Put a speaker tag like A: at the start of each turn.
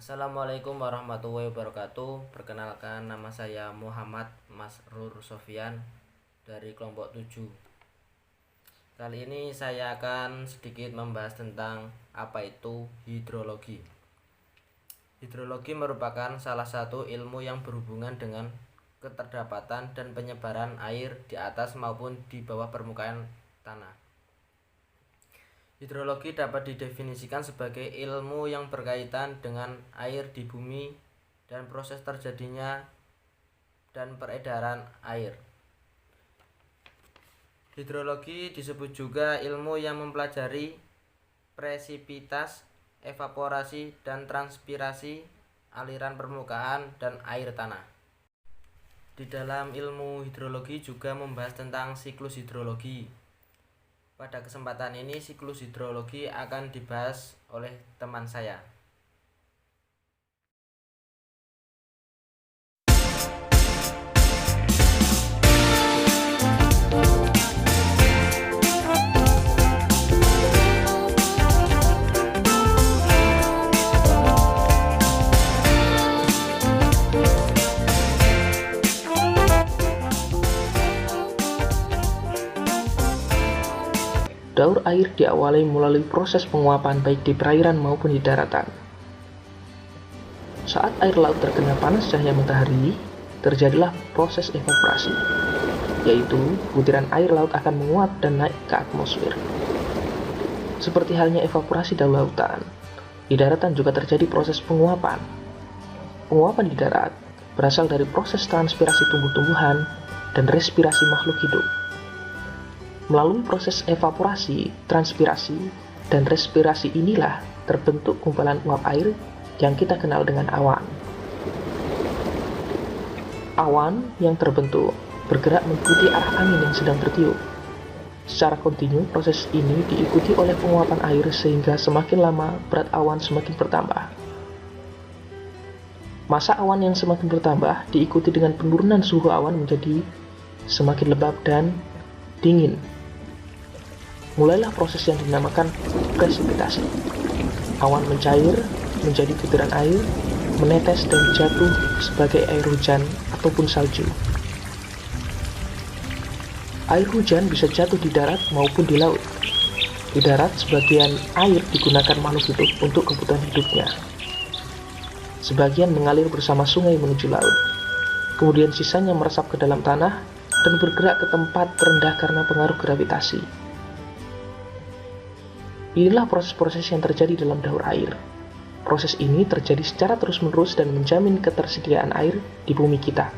A: Assalamualaikum warahmatullahi wabarakatuh. Perkenalkan, nama saya Muhammad Masrur Sofyan dari kelompok 7. Kali ini saya akan sedikit membahas tentang apa itu hidrologi. Hidrologi merupakan salah satu ilmu yang berhubungan dengan keterdapatan dan penyebaran air di atas maupun di bawah permukaan tanah. Hidrologi dapat didefinisikan sebagai ilmu yang berkaitan dengan air di bumi dan proses terjadinya dan peredaran air. Hidrologi disebut juga ilmu yang mempelajari presipitas, evaporasi, dan transpirasi aliran permukaan dan air tanah. Di dalam ilmu hidrologi juga membahas tentang siklus hidrologi. Pada kesempatan ini, siklus hidrologi akan dibahas oleh teman saya.
B: Daur air diawali melalui proses penguapan baik di perairan maupun di daratan. Saat air laut terkena panas cahaya matahari, terjadilah proses evaporasi, yaitu butiran air laut akan menguap dan naik ke atmosfer. Seperti halnya evaporasi dalam lautan, di daratan juga terjadi proses penguapan. Penguapan di darat berasal dari proses transpirasi tumbuh-tumbuhan dan respirasi makhluk hidup. Melalui proses evaporasi, transpirasi, dan respirasi inilah terbentuk gumpalan uap air yang kita kenal dengan awan. Awan yang terbentuk bergerak mengikuti arah angin yang sedang bertiup. Secara kontinu, proses ini diikuti oleh penguapan air sehingga semakin lama berat awan semakin bertambah. Massa awan yang semakin bertambah diikuti dengan penurunan suhu awan menjadi semakin lembab dan dingin. Mulailah proses yang dinamakan presipitasi. Awan mencair menjadi butiran air, menetes dan jatuh sebagai air hujan ataupun salju. Air hujan bisa jatuh di darat maupun di laut. Di darat, sebagian air digunakan makhluk hidup untuk kebutuhan hidupnya. Sebagian mengalir bersama sungai menuju laut. Kemudian sisanya meresap ke dalam tanah dan bergerak ke tempat terendah karena pengaruh gravitasi. Inilah proses-proses yang terjadi dalam daur air. Proses ini terjadi secara terus-menerus dan menjamin ketersediaan air di bumi kita.